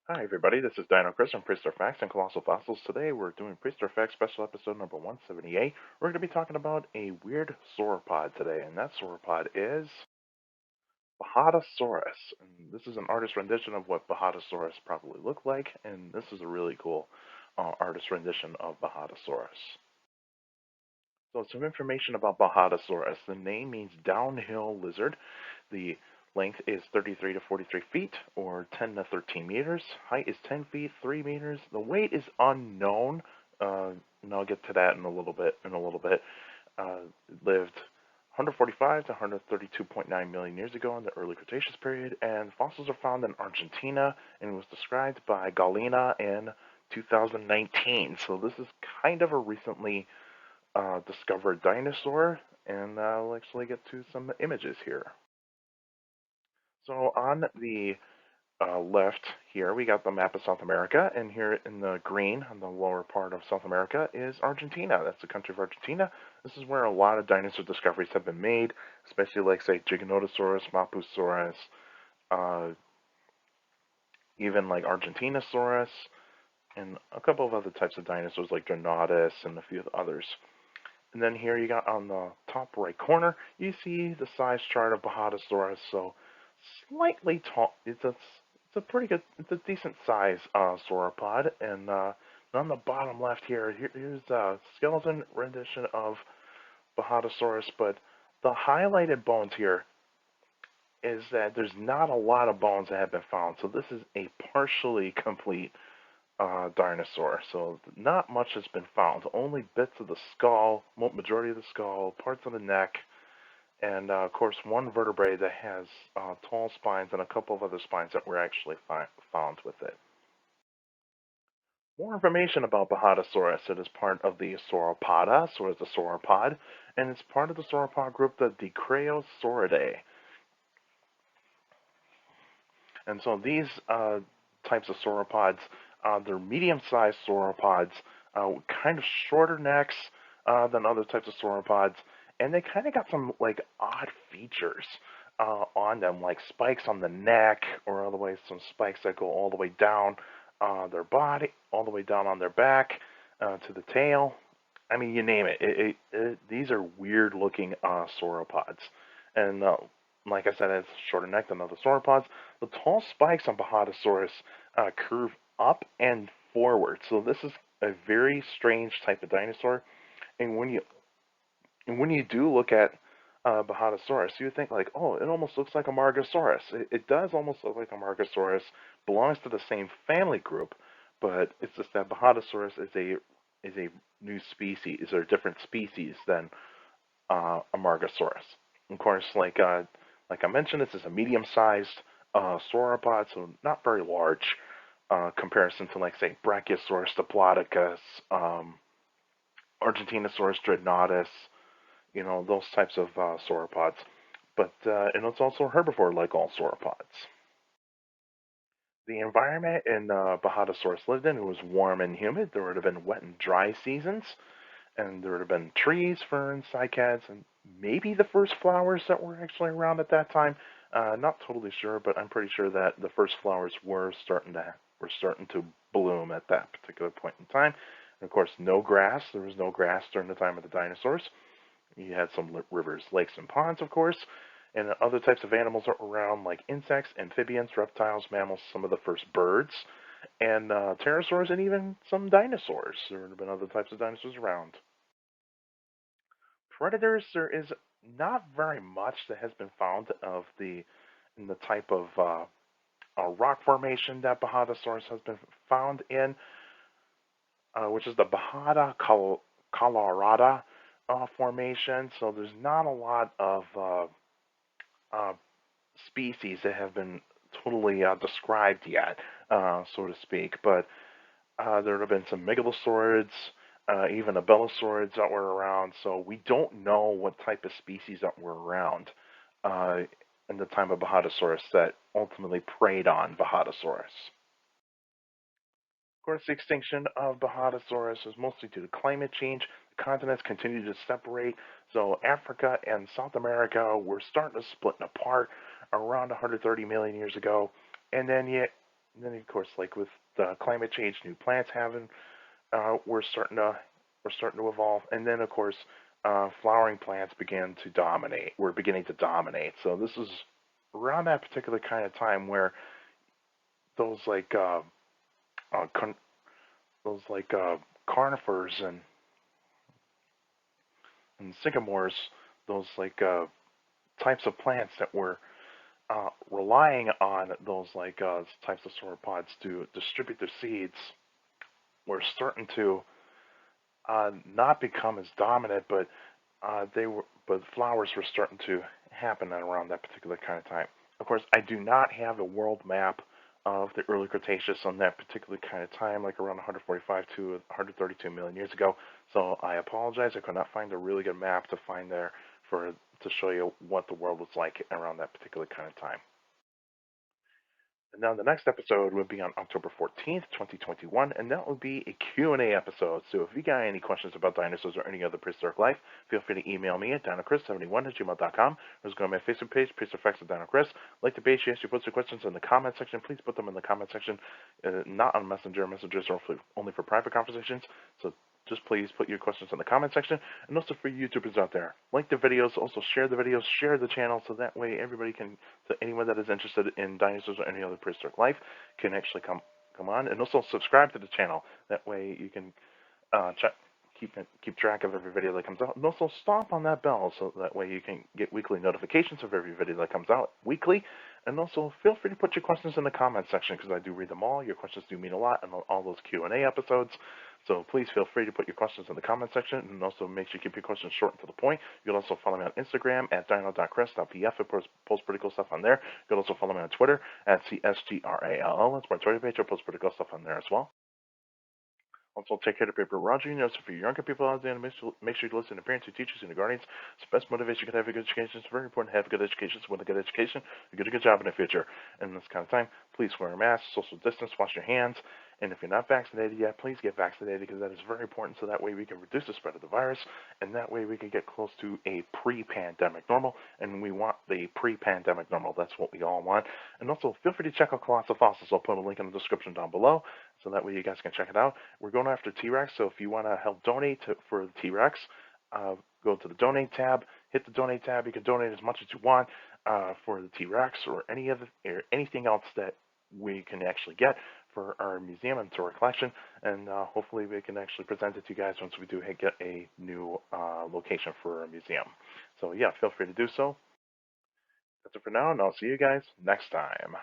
Hi everybody, this is Dino Chris from Prehistoric Facts and Colossal Fossils. Today we're doing Prehistoric Facts special episode number 178. We're going to be talking about a weird sauropod today, and that sauropod is Bajadasaurus. And this is an artist rendition of what Bajadasaurus probably looked like, and this is a really cool artist rendition of Bajadasaurus. So some information about Bajadasaurus. The name means downhill lizard. The length is 33 to 43 feet, or 10 to 13 meters. Height is 10 feet, 3 meters. The weight is unknown. And I'll get to that in a little bit. Lived 145 to 132.9 million years ago in the early Cretaceous period, and fossils are found in Argentina and was described by Galena in 2019. So this is kind of a recently discovered dinosaur, and I'll actually get to some images here. So on the left here, we got the map of South America, and here in the green on the lower part of South America is Argentina. That's the country of Argentina. This is where a lot of dinosaur discoveries have been made, especially like, say, Giganotosaurus, Mapusaurus, uh, even like Argentinosaurus, and a couple of other types of dinosaurs like Dranatus and a few others. And then here you got on the top right corner, you see the size chart of Bajadasaurus. So slightly tall. It's a pretty good. It's a decent size sauropod. And on the bottom left here's a skeleton rendition of Bajadasaurus. But the highlighted bones here is that there's not a lot of bones that have been found. So this is a partially complete dinosaur. So not much has been found. Only bits of the skull, majority of the skull, parts of the neck, and of course one vertebrae that has tall spines and a couple of other spines that were actually found with it. More information about Bajadasaurus. It is part of the Sauropoda, so it's a sauropod, and it's part of the sauropod group, the Dicraeosauridae. And so these types of sauropods, they're medium-sized sauropods, kind of shorter necks than other types of sauropods, and they kind of got some like odd features on them, like spikes on the neck, or otherwise some spikes that go all the way down their body, all the way down on their back to the tail. I mean, you name it. These are weird-looking sauropods, and like I said, it's shorter neck than other sauropods. The tall spikes on Bajadasaurus curve up and forward, so this is a very strange type of dinosaur. And when you do look at Bajadasaurus, you think like, oh, it almost looks like a Margosaurus. It does almost look like a Margosaurus. Belongs to the same family group, but it's just that Bajadasaurus is a new species or a different species than a Margosaurus. Of course, like I mentioned, this is a medium-sized sauropod, so not very large comparison to, like, say, Brachiosaurus diplodocus, Argentinosaurus dreadnoughtus, those types of sauropods. But and it's also a herbivore like all sauropods. The environment in Bajadasaurus lived in, it was warm and humid. There would have been wet and dry seasons, and there would have been trees, ferns, cycads, and maybe the first flowers that were actually around at that time. Not totally sure, but I'm pretty sure that the first flowers were starting to bloom at that particular point in time. And of course, no grass. There was no grass during the time of the dinosaurs. You had some rivers, lakes, and ponds, of course, and other types of animals are around, like insects, amphibians, reptiles, mammals, some of the first birds, and pterosaurs, and even some dinosaurs. There would have been other types of dinosaurs around. Predators, there is not very much that has been found in the type of rock formation that Bajadasaurus has been found in, which is the Colorada formation. So there's not a lot of uh, species that have been totally described yet, so to speak. But there have been some megalosaurids, even abelisaurids that were around. So we don't know what type of species that were around uh, in the time of Bajadasaurus that ultimately preyed on Bajadasaurus. Of course, the extinction of Bajadasaurus was mostly due to climate change. The continents continue to separate, so Africa and South America were starting to split apart around 130 million years ago. And then, yeah, And then of course, like with climate change, new plants having we're starting to evolve, and then of course, flowering plants began to dominate. We're beginning to dominate. So this is around that particular kind of time where those like uh, con- those like conifers and sycamores, those like types of plants that were relying on those like types of sauropods to distribute their seeds, were starting to not become as dominant, but flowers were starting to happen at around that particular kind of time. Of course, I do not have a world map of the early Cretaceous on that particular kind of time, like around 145 to 132 million years ago. So I apologize. I could not find a really good map to find there for to show you what the world was like around that particular kind of time. And now the next episode will be on October 14th, 2021, and that will be a Q&A episode. So if you got any questions about dinosaurs or any other prehistoric life, feel free to email me at dinochrist71@gmail.com, or just go to my Facebook page, Prehistoric Facts with Dino Chris. Like the page, yes, you post your questions in the comment section. Please put them in the comment section, not on Messenger. Messengers are only for private conversations. So just please put your questions in the comment section. And also for YouTubers out there, like the videos, also share the videos, share the channel, so that way everybody can, so anyone that is interested in dinosaurs or any other prehistoric life can actually come on. And also subscribe to the channel. That way you can check, keep track of every video that comes out. And also stomp on that bell so that way you can get weekly notifications of every video that comes out weekly. And also feel free to put your questions in the comment section because I do read them all. Your questions do mean a lot in all those Q&A episodes. So please feel free to put your questions in the comment section, and also make sure you keep your questions short and to the point. You can also follow me on Instagram at dino.chris.pf. I post pretty cool stuff on there. You can also follow me on Twitter at CSGRALL. That's my Twitter page. I post pretty cool stuff on there as well. Also, take care of paper Roger. You know, so for younger people out there, make sure you listen to parents, your teachers, and your guardians. It's the best motivation you can have a good education. It's very important to have a good education. So with a good education, you get a good job in the future. And in this kind of time, please wear a mask, social distance, wash your hands. And if you're not vaccinated yet, please get vaccinated because that is very important. So that way we can reduce the spread of the virus. And that way we can get close to a pre-pandemic normal. And we want the pre-pandemic normal. That's what we all want. And also, feel free to check out Colossal Fossils. I'll put a link in the description down below. So that way you guys can check it out. We're going after T-Rex, so if you want to help donate for the T-Rex, go to the donate tab, hit the donate tab. You can donate as much as you want for the T-Rex or anything else that we can actually get for our museum and to our collection, and hopefully we can actually present it to you guys once we do get a new location for our museum. So yeah, feel free to do so. That's it for now, and I'll see you guys next time.